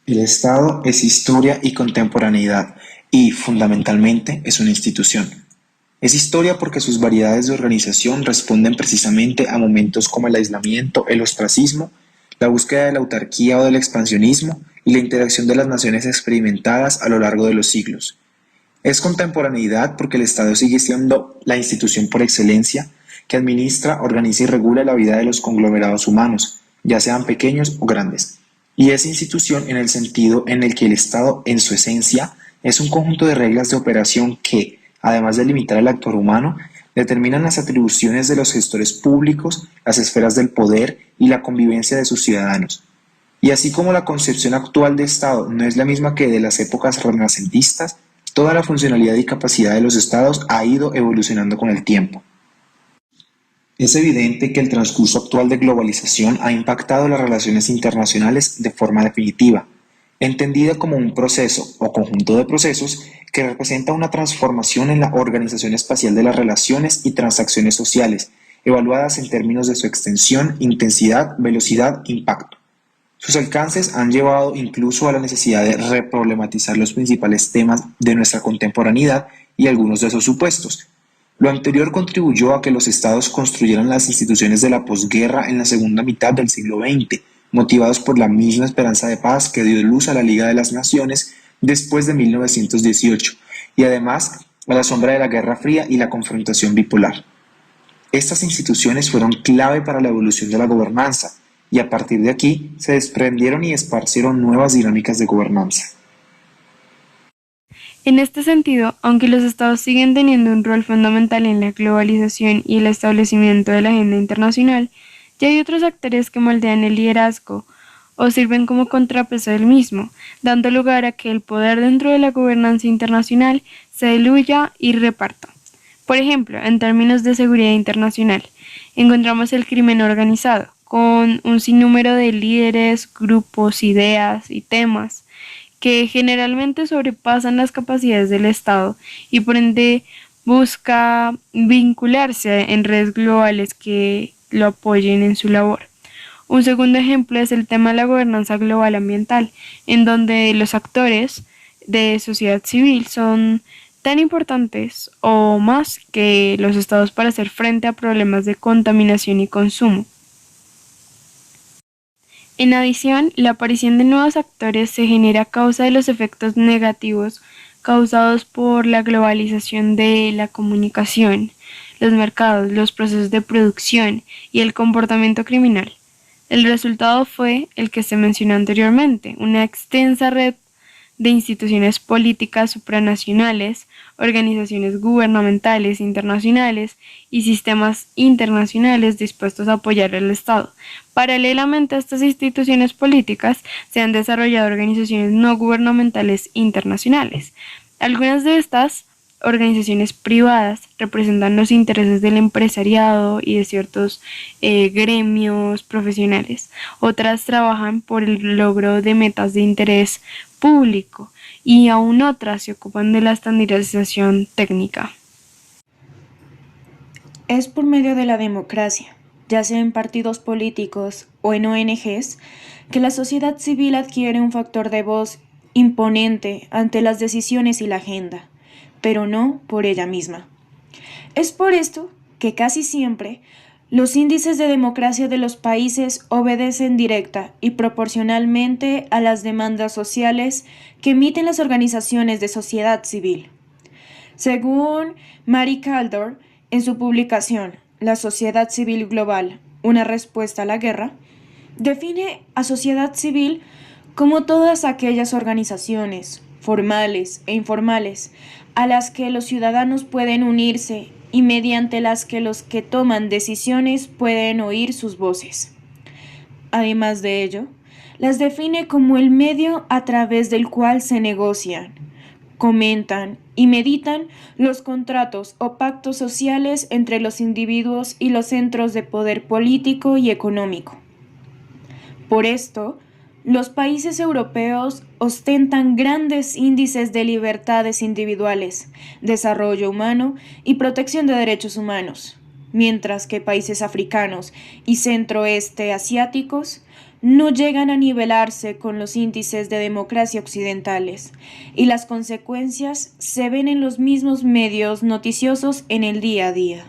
El Estado es historia y contemporaneidad y, fundamentalmente, es una institución. Es historia porque sus variedades de organización responden precisamente a momentos como el aislamiento, el ostracismo, la búsqueda de la autarquía o del expansionismo y la interacción de las naciones experimentadas a lo largo de los siglos. Es contemporaneidad porque el Estado sigue siendo la institución por excelencia que administra, organiza y regula la vida de los conglomerados humanos, ya sean pequeños o grandes. Y es institución en el sentido en el que el Estado, en su esencia, es un conjunto de reglas de operación que, además de limitar el actor humano, determinan las atribuciones de los gestores públicos, las esferas del poder y la convivencia de sus ciudadanos. Y así como la concepción actual de Estado no es la misma que de las épocas renacentistas, toda la funcionalidad y capacidad de los Estados ha ido evolucionando con el tiempo. Es evidente que el transcurso actual de globalización ha impactado las relaciones internacionales de forma definitiva, entendida como un proceso o conjunto de procesos que representa una transformación en la organización espacial de las relaciones y transacciones sociales, evaluadas en términos de su extensión, intensidad, velocidad, impacto. Sus alcances han llevado incluso a la necesidad de reproblematizar los principales temas de nuestra contemporaneidad y algunos de sus supuestos. Lo anterior contribuyó a que los estados construyeran las instituciones de la posguerra en la segunda mitad del siglo XX, motivados por la misma esperanza de paz que dio luz a la Liga de las Naciones después de 1918, y además a la sombra de la Guerra Fría y la confrontación bipolar. Estas instituciones fueron clave para la evolución de la gobernanza, y a partir de aquí se desprendieron y esparcieron nuevas dinámicas de gobernanza. En este sentido, aunque los estados siguen teniendo un rol fundamental en la globalización y el establecimiento de la agenda internacional, ya hay otros actores que moldean el liderazgo o sirven como contrapeso del mismo, dando lugar a que el poder dentro de la gobernanza internacional se diluya y reparta. Por ejemplo, en términos de seguridad internacional, encontramos el crimen organizado, con un sinnúmero de líderes, grupos, ideas y temas que generalmente sobrepasan las capacidades del Estado y por ende busca vincularse en redes globales que lo apoyen en su labor. Un segundo ejemplo es el tema de la gobernanza global ambiental, en donde los actores de sociedad civil son tan importantes o más que los estados para hacer frente a problemas de contaminación y consumo. En adición, la aparición de nuevos actores se genera a causa de los efectos negativos causados por la globalización de la comunicación, los mercados, los procesos de producción y el comportamiento criminal. El resultado fue el que se mencionó anteriormente, una extensa red de instituciones políticas supranacionales, organizaciones gubernamentales internacionales y sistemas internacionales dispuestos a apoyar al Estado. Paralelamente a estas instituciones políticas, se han desarrollado organizaciones no gubernamentales internacionales. Algunas de estas organizaciones privadas representan los intereses del empresariado y de ciertos gremios profesionales. Otras trabajan por el logro de metas de interés público y aún otras se ocupan de la estandarización técnica. Es por medio de la democracia, ya sea en partidos políticos o en ONGs, que la sociedad civil adquiere un factor de voz imponente ante las decisiones y la agenda, pero no por ella misma. Es por esto que casi siempre los índices de democracia de los países obedecen directa y proporcionalmente a las demandas sociales que emiten las organizaciones de sociedad civil. Según Mary Kaldor, en su publicación La sociedad civil global, una respuesta a la guerra, define a sociedad civil como todas aquellas organizaciones, formales e informales, a las que los ciudadanos pueden unirse y mediante las que los que toman decisiones pueden oír sus voces. Además de ello, las define como el medio a través del cual se negocian, comentan y meditan los contratos o pactos sociales entre los individuos y los centros de poder político y económico. Por esto, los países europeos ostentan grandes índices de libertades individuales, desarrollo humano y protección de derechos humanos, mientras que países africanos y centroeste asiáticos no llegan a nivelarse con los índices de democracia occidentales, y las consecuencias se ven en los mismos medios noticiosos en el día a día.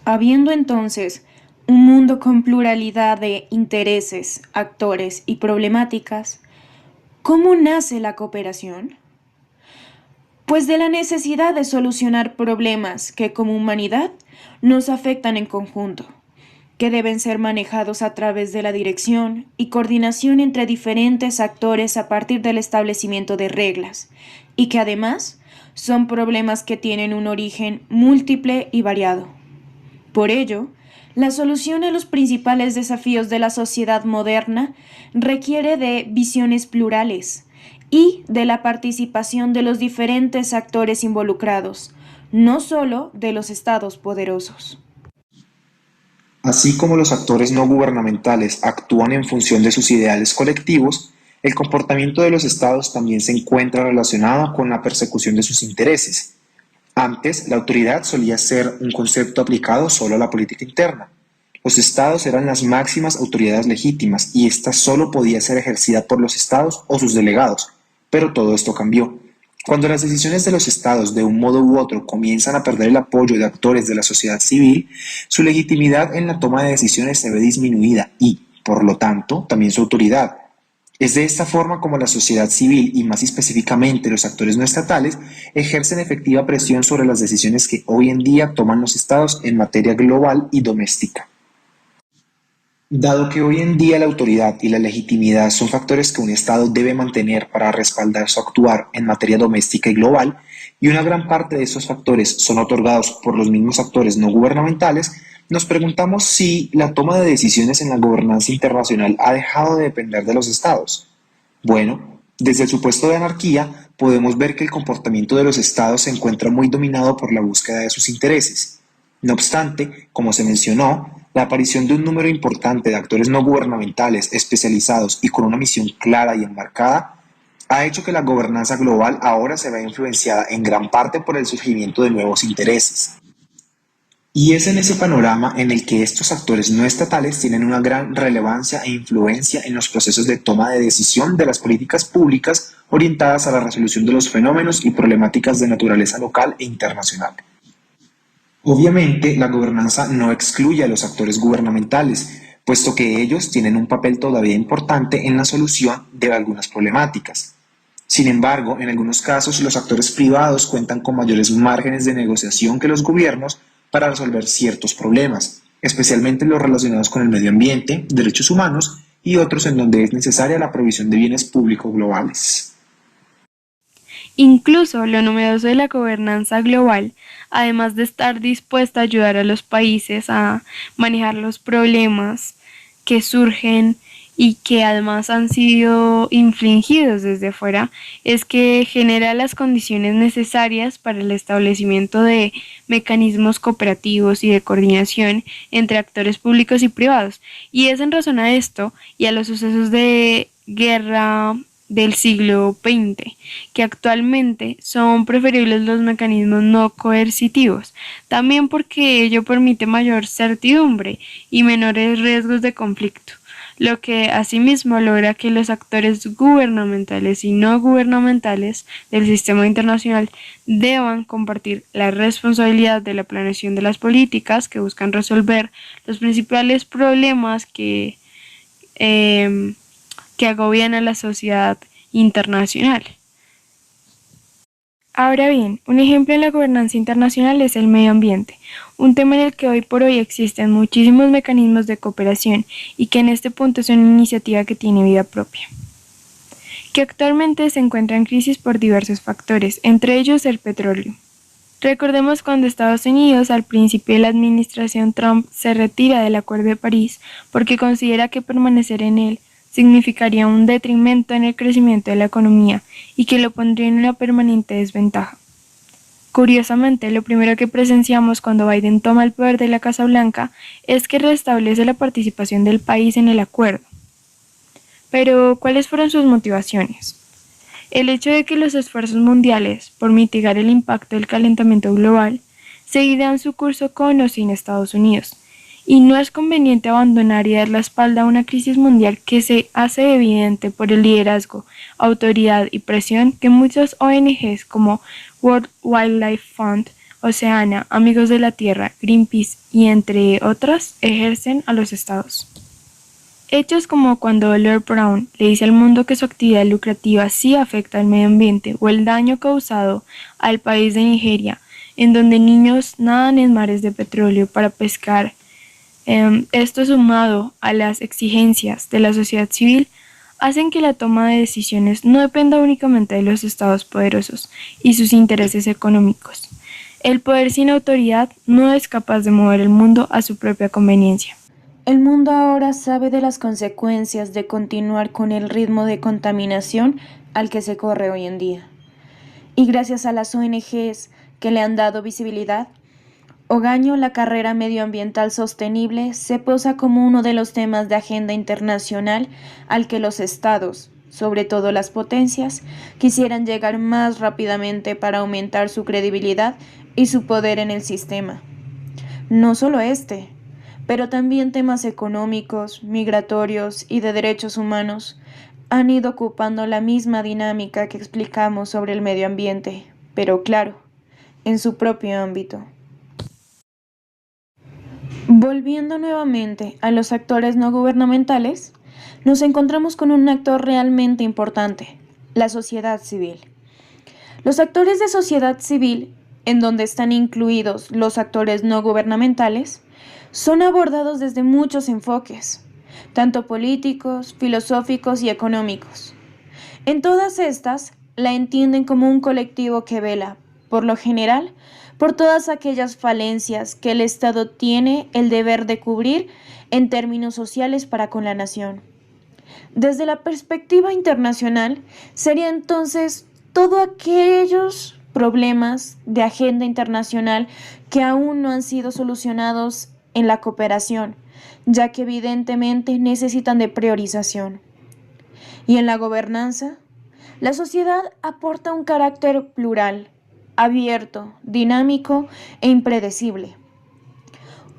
Habiendo entonces un mundo con pluralidad de intereses, actores y problemáticas, ¿cómo nace la cooperación? Pues de la necesidad de solucionar problemas que como humanidad nos afectan en conjunto, que deben ser manejados a través de la dirección y coordinación entre diferentes actores a partir del establecimiento de reglas, y que además son problemas que tienen un origen múltiple y variado. Por ello, la solución a los principales desafíos de la sociedad moderna requiere de visiones plurales y de la participación de los diferentes actores involucrados, no solo de los estados poderosos. Así como los actores no gubernamentales actúan en función de sus ideales colectivos, el comportamiento de los estados también se encuentra relacionado con la persecución de sus intereses. Antes, la autoridad solía ser un concepto aplicado solo a la política interna. Los estados eran las máximas autoridades legítimas y ésta solo podía ser ejercida por los estados o sus delegados. Pero todo esto cambió. Cuando las decisiones de los estados de un modo u otro comienzan a perder el apoyo de actores de la sociedad civil, su legitimidad en la toma de decisiones se ve disminuida y, por lo tanto, también su autoridad. Es de esta forma como la sociedad civil y más específicamente los actores no estatales ejercen efectiva presión sobre las decisiones que hoy en día toman los estados en materia global y doméstica. Dado que hoy en día la autoridad y la legitimidad son factores que un Estado debe mantener para respaldar su actuar en materia doméstica y global, y una gran parte de esos factores son otorgados por los mismos actores no gubernamentales, nos preguntamos si la toma de decisiones en la gobernanza internacional ha dejado de depender de los Estados. Bueno, desde el supuesto de anarquía, podemos ver que el comportamiento de los Estados se encuentra muy dominado por la búsqueda de sus intereses. No obstante, como se mencionó, la aparición de un número importante de actores no gubernamentales especializados y con una misión clara y enmarcada ha hecho que la gobernanza global ahora se vea influenciada en gran parte por el surgimiento de nuevos intereses. Y es en ese panorama en el que estos actores no estatales tienen una gran relevancia e influencia en los procesos de toma de decisión de las políticas públicas orientadas a la resolución de los fenómenos y problemáticas de naturaleza local e internacional. Obviamente, la gobernanza no excluye a los actores gubernamentales, puesto que ellos tienen un papel todavía importante en la solución de algunas problemáticas. Sin embargo, en algunos casos, los actores privados cuentan con mayores márgenes de negociación que los gobiernos para resolver ciertos problemas, especialmente los relacionados con el medio ambiente, derechos humanos y otros en donde es necesaria la provisión de bienes públicos globales. Incluso lo novedoso de la gobernanza global, además de estar dispuesta a ayudar a los países a manejar los problemas que surgen y que además han sido infligidos desde fuera, es que genera las condiciones necesarias para el establecimiento de mecanismos cooperativos y de coordinación entre actores públicos y privados. Y es en razón a esto y a los sucesos de guerra del siglo XX, que actualmente son preferibles los mecanismos no coercitivos, también porque ello permite mayor certidumbre y menores riesgos de conflicto, lo que asimismo logra que los actores gubernamentales y no gubernamentales del sistema internacional deban compartir la responsabilidad de la planeación de las políticas que buscan resolver los principales problemas que agobian a la sociedad internacional. Ahora bien, un ejemplo en la gobernanza internacional es el medio ambiente, un tema en el que hoy por hoy existen muchísimos mecanismos de cooperación y que en este punto es una iniciativa que tiene vida propia, que actualmente se encuentra en crisis por diversos factores, entre ellos el petróleo. Recordemos cuando Estados Unidos, al principio de la administración Trump, se retira del Acuerdo de París porque considera que permanecer en él significaría un detrimento en el crecimiento de la economía y que lo pondría en una permanente desventaja. Curiosamente, lo primero que presenciamos cuando Biden toma el poder de la Casa Blanca es que restablece la participación del país en el acuerdo. Pero, ¿cuáles fueron sus motivaciones? El hecho de que los esfuerzos mundiales por mitigar el impacto del calentamiento global seguirán su curso con o sin Estados Unidos, y no es conveniente abandonar y dar la espalda a una crisis mundial que se hace evidente por el liderazgo, autoridad y presión que muchas ONGs como World Wildlife Fund, Oceana, Amigos de la Tierra, Greenpeace y entre otras ejercen a los estados. Hechos como cuando Lord Brown le dice al mundo que su actividad lucrativa sí afecta al medio ambiente o el daño causado al país de Nigeria, en donde niños nadan en mares de petróleo para pescar. Esto sumado a las exigencias de la sociedad civil hacen que la toma de decisiones no dependa únicamente de los estados poderosos y sus intereses económicos. El poder sin autoridad no es capaz de mover el mundo a su propia conveniencia. El mundo ahora sabe de las consecuencias de continuar con el ritmo de contaminación al que se corre hoy en día. Y gracias a las ONGs que le han dado visibilidad, Ogaño, la carrera medioambiental sostenible, se posa como uno de los temas de agenda internacional al que los estados, sobre todo las potencias, quisieran llegar más rápidamente para aumentar su credibilidad y su poder en el sistema. No solo pero también temas económicos, migratorios y de derechos humanos han ido ocupando la misma dinámica que explicamos sobre el medio ambiente, pero claro, en su propio ámbito. Volviendo nuevamente a los actores no gubernamentales, nos encontramos con un actor realmente importante, la sociedad civil. Los actores de sociedad civil, en donde están incluidos los actores no gubernamentales, son abordados desde muchos enfoques, tanto políticos, filosóficos y económicos. En todas estas, la entienden como un colectivo que vela, por lo general, por todas aquellas falencias que el Estado tiene el deber de cubrir en términos sociales para con la nación. Desde la perspectiva internacional, sería entonces todos aquellos problemas de agenda internacional que aún no han sido solucionados en la cooperación, ya que evidentemente necesitan de priorización. Y en la gobernanza, la sociedad aporta un carácter plural, abierto, dinámico e impredecible.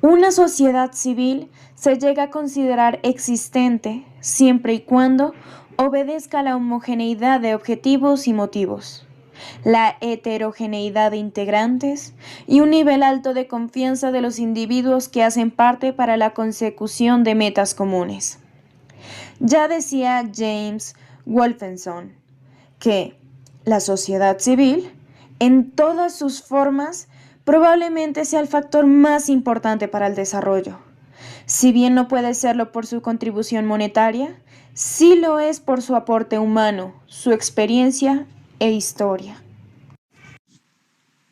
Una sociedad civil se llega a considerar existente siempre y cuando obedezca a la homogeneidad de objetivos y motivos, la heterogeneidad de integrantes y un nivel alto de confianza de los individuos que hacen parte para la consecución de metas comunes. Ya decía James Wolfenson que la sociedad civil, en todas sus formas, probablemente sea el factor más importante para el desarrollo. Si bien no puede serlo por su contribución monetaria, sí lo es por su aporte humano, su experiencia e historia.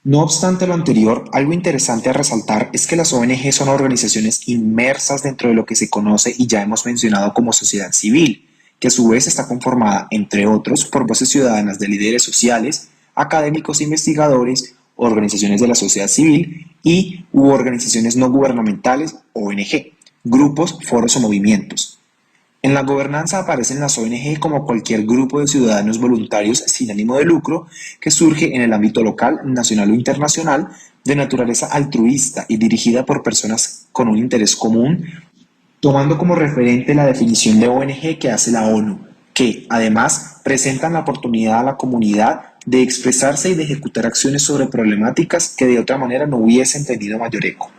No obstante lo anterior, algo interesante a resaltar es que las ONG son organizaciones inmersas dentro de lo que se conoce y ya hemos mencionado como sociedad civil, que a su vez está conformada, entre otros, por voces ciudadanas de líderes sociales, académicos, investigadores, organizaciones de la sociedad civil y u organizaciones no gubernamentales, ONG, grupos, foros o movimientos. En la gobernanza aparecen las ONG como cualquier grupo de ciudadanos voluntarios sin ánimo de lucro que surge en el ámbito local, nacional o internacional, de naturaleza altruista y dirigida por personas con un interés común, tomando como referente la definición de ONG que hace la ONU, que, además, presentan la oportunidad a la comunidad de expresarse y de ejecutar acciones sobre problemáticas que de otra manera no hubiesen tenido mayor eco.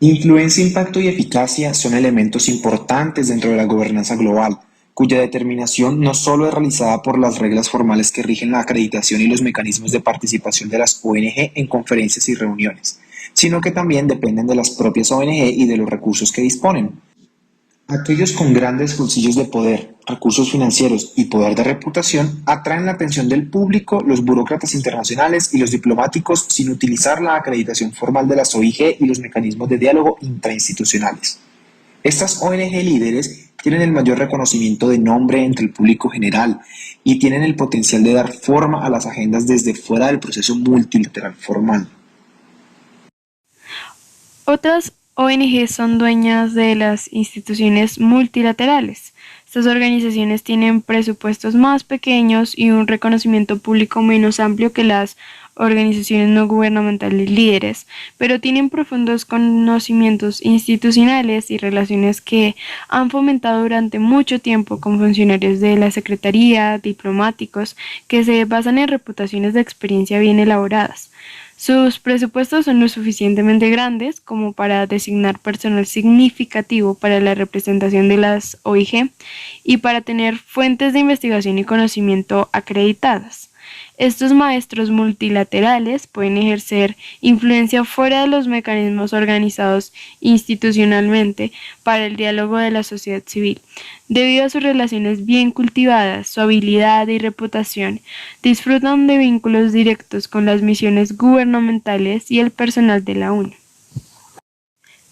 Influencia, impacto y eficacia son elementos importantes dentro de la gobernanza global, cuya determinación no solo es realizada por las reglas formales que rigen la acreditación y los mecanismos de participación de las ONG en conferencias y reuniones, sino que también dependen de las propias ONG y de los recursos que disponen. Aquellos con grandes bolsillos de poder, recursos financieros y poder de reputación atraen la atención del público, los burócratas internacionales y los diplomáticos sin utilizar la acreditación formal de las OIG y los mecanismos de diálogo intrainstitucionales. Estas ONG líderes tienen el mayor reconocimiento de nombre entre el público general y tienen el potencial de dar forma a las agendas desde fuera del proceso multilateral formal. Otras ONG son dueñas de las instituciones multilaterales. Estas organizaciones tienen presupuestos más pequeños y un reconocimiento público menos amplio que las organizaciones no gubernamentales líderes, pero tienen profundos conocimientos institucionales y relaciones que han fomentado durante mucho tiempo con funcionarios de la Secretaría, diplomáticos, que se basan en reputaciones de experiencia bien elaboradas. Sus presupuestos son lo suficientemente grandes como para designar personal significativo para la representación de las OIG y para tener fuentes de investigación y conocimiento acreditadas. Estos maestros multilaterales pueden ejercer influencia fuera de los mecanismos organizados institucionalmente para el diálogo de la sociedad civil. Debido a sus relaciones bien cultivadas, su habilidad y reputación, disfrutan de vínculos directos con las misiones gubernamentales y el personal de la ONU.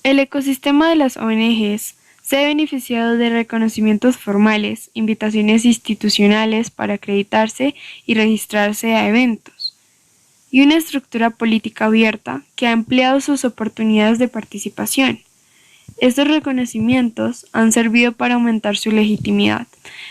El ecosistema de las ONGs se ha beneficiado de reconocimientos formales, invitaciones institucionales para acreditarse y registrarse a eventos, y una estructura política abierta que ha ampliado sus oportunidades de participación. Estos reconocimientos han servido para aumentar su legitimidad,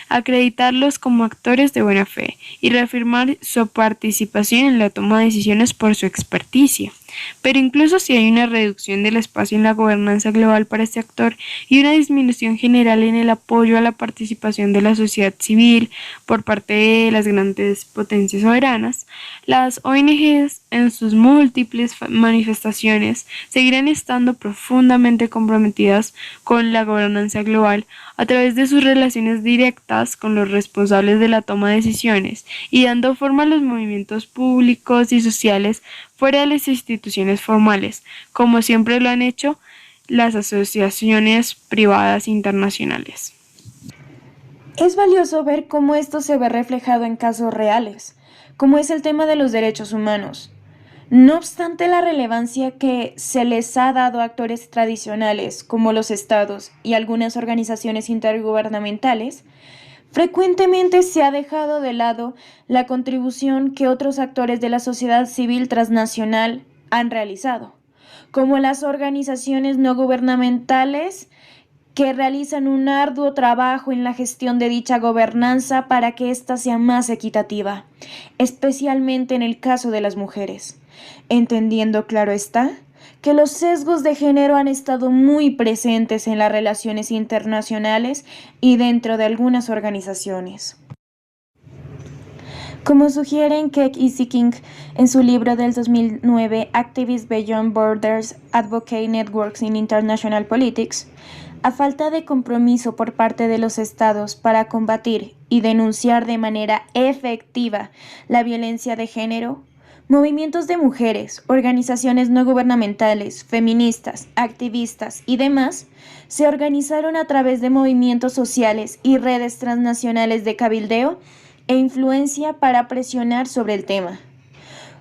acreditarlos como actores de buena fe y reafirmar su participación en la toma de decisiones por su experticia. Pero incluso si hay una reducción del espacio en la gobernanza global para este actor y una disminución general en el apoyo a la participación de la sociedad civil por parte de las grandes potencias soberanas, las ONGs en sus múltiples manifestaciones seguirán estando profundamente comprometidas con la gobernanza global a través de sus relaciones directas con los responsables de la toma de decisiones y dando forma a los movimientos públicos y sociales fuera de las instituciones formales, como siempre lo han hecho las asociaciones privadas internacionales. Es valioso ver cómo esto se ve reflejado en casos reales, como es el tema de los derechos humanos. No obstante la relevancia que se les ha dado a actores tradicionales como los estados y algunas organizaciones intergubernamentales, frecuentemente se ha dejado de lado la contribución que otros actores de la sociedad civil transnacional han realizado, como las organizaciones no gubernamentales que realizan un arduo trabajo en la gestión de dicha gobernanza para que ésta sea más equitativa, especialmente en el caso de las mujeres, entendiendo, claro está, que los sesgos de género han estado muy presentes en las relaciones internacionales y dentro de algunas organizaciones. Como sugieren Keck y Seeking en su libro del 2009, Activists Beyond Borders, Advocate Networks in International Politics, a falta de compromiso por parte de los estados para combatir y denunciar de manera efectiva la violencia de género, movimientos de mujeres, organizaciones no gubernamentales, feministas, activistas y demás se organizaron a través de movimientos sociales y redes transnacionales de cabildeo e influencia para presionar sobre el tema.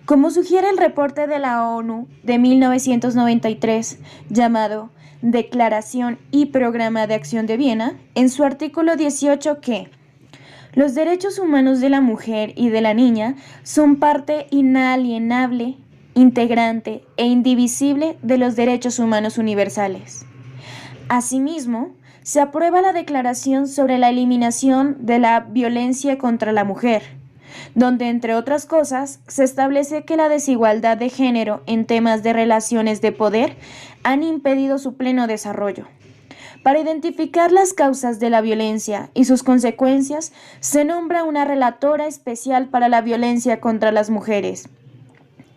Como sugiere el reporte de la ONU de 1993 llamado Declaración y Programa de Acción de Viena, en su artículo 18 que los derechos humanos de la mujer y de la niña son parte inalienable, integrante e indivisible de los derechos humanos universales. Asimismo, se aprueba la Declaración sobre la Eliminación de la Violencia contra la Mujer, donde, entre otras cosas, se establece que la desigualdad de género en temas de relaciones de poder han impedido su pleno desarrollo. Para identificar las causas de la violencia y sus consecuencias, se nombra una relatora especial para la violencia contra las mujeres.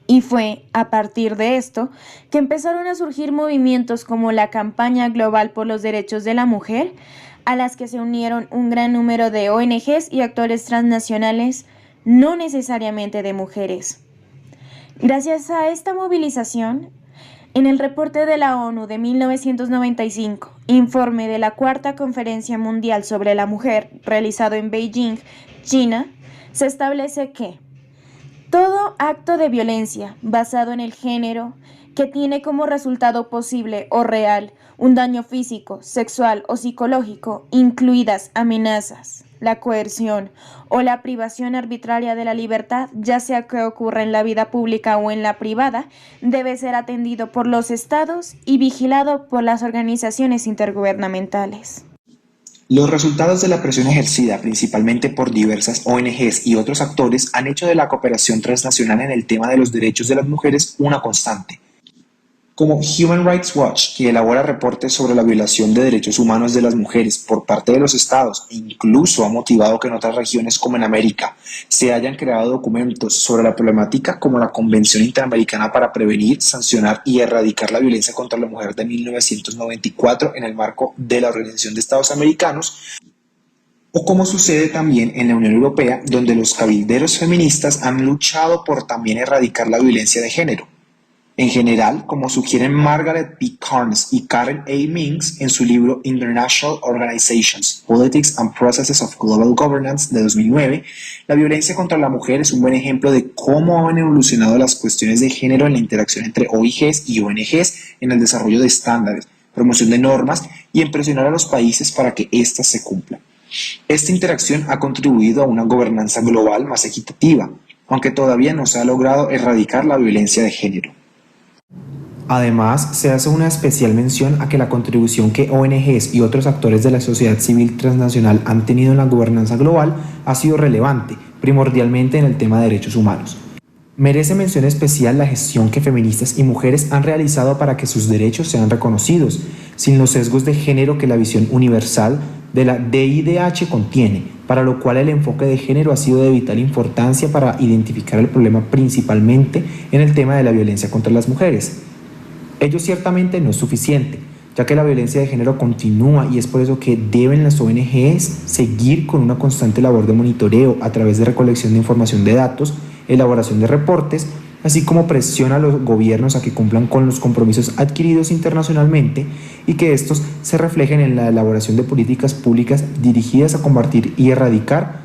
Y fue a partir de esto que empezaron a surgir movimientos como la Campaña Global por los Derechos de la Mujer, a las que se unieron un gran número de ONGs y actores transnacionales, no necesariamente de mujeres. Gracias a esta movilización, en el reporte de la ONU de 1995, informe de la Cuarta Conferencia Mundial sobre la Mujer, realizado en Beijing, China, se establece que todo acto de violencia basado en el género que tiene como resultado posible o real un daño físico, sexual o psicológico, incluidas amenazas, la coerción o la privación arbitraria de la libertad, ya sea que ocurra en la vida pública o en la privada, debe ser atendido por los estados y vigilado por las organizaciones intergubernamentales. Los resultados de la presión ejercida principalmente por diversas ONGs y otros actores han hecho de la cooperación transnacional en el tema de los derechos de las mujeres una constante. Como Human Rights Watch, que elabora reportes sobre la violación de derechos humanos de las mujeres por parte de los estados e incluso ha motivado que en otras regiones como en América se hayan creado documentos sobre la problemática como la Convención Interamericana para Prevenir, Sancionar y Erradicar la Violencia contra la Mujer de 1994 en el marco de la Organización de Estados Americanos, o como sucede también en la Unión Europea, donde los cabilderos feministas han luchado por también erradicar la violencia de género. En general, como sugieren Margaret B. Carnes y Karen A. Minks en su libro International Organizations, Politics and Processes of Global Governance de 2009, la violencia contra la mujer es un buen ejemplo de cómo han evolucionado las cuestiones de género en la interacción entre OIGs y ONGs en el desarrollo de estándares, promoción de normas y en presionar a los países para que éstas se cumplan. Esta interacción ha contribuido a una gobernanza global más equitativa, aunque todavía no se ha logrado erradicar la violencia de género. Además, se hace una especial mención a que la contribución que ONGs y otros actores de la sociedad civil transnacional han tenido en la gobernanza global ha sido relevante, primordialmente en el tema de derechos humanos. Merece mención especial la gestión que feministas y mujeres han realizado para que sus derechos sean reconocidos, sin los sesgos de género que la visión universal de la DIDH contiene, para lo cual el enfoque de género ha sido de vital importancia para identificar el problema principalmente en el tema de la violencia contra las mujeres. Ello ciertamente no es suficiente, ya que la violencia de género continúa y es por eso que deben las ONGs seguir con una constante labor de monitoreo a través de recolección de información de datos, elaboración de reportes, así como presión a los gobiernos a que cumplan con los compromisos adquiridos internacionalmente y que estos se reflejen en la elaboración de políticas públicas dirigidas a combatir y erradicar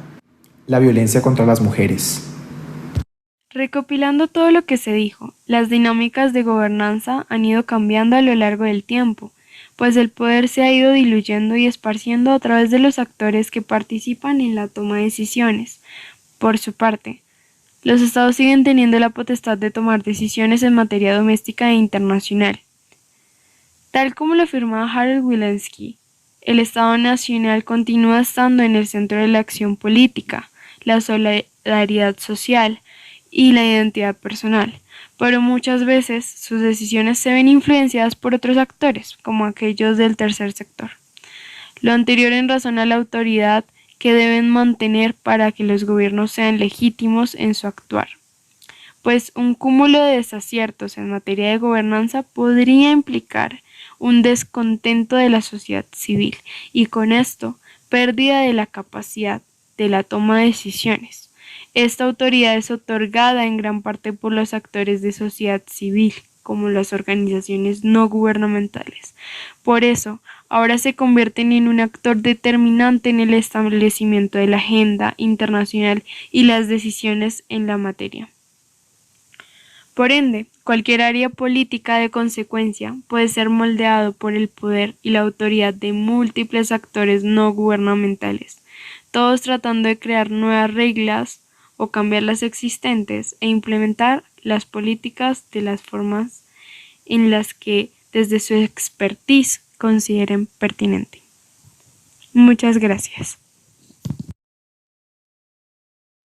la violencia contra las mujeres. Recopilando todo lo que se dijo, las dinámicas de gobernanza han ido cambiando a lo largo del tiempo, pues el poder se ha ido diluyendo y esparciendo a través de los actores que participan en la toma de decisiones. Por su parte, los estados siguen teniendo la potestad de tomar decisiones en materia doméstica e internacional. Tal como lo afirmaba Harold Wilensky, el Estado Nacional continúa estando en el centro de la acción política, la solidaridad social y la identidad personal, pero muchas veces sus decisiones se ven influenciadas por otros actores, como aquellos del tercer sector. Lo anterior en razón a la autoridad que deben mantener para que los gobiernos sean legítimos en su actuar, pues un cúmulo de desaciertos en materia de gobernanza podría implicar un descontento de la sociedad civil y con esto pérdida de la capacidad de la toma de decisiones. Esta autoridad es otorgada en gran parte por los actores de sociedad civil, como las organizaciones no gubernamentales. Por eso, ahora se convierten en un actor determinante en el establecimiento de la agenda internacional y las decisiones en la materia. Por ende, cualquier área política de consecuencia puede ser moldeado por el poder y la autoridad de múltiples actores no gubernamentales, todos tratando de crear nuevas reglas o cambiar las existentes e implementar las políticas de las formas en las que desde su expertise consideren pertinente. Muchas gracias.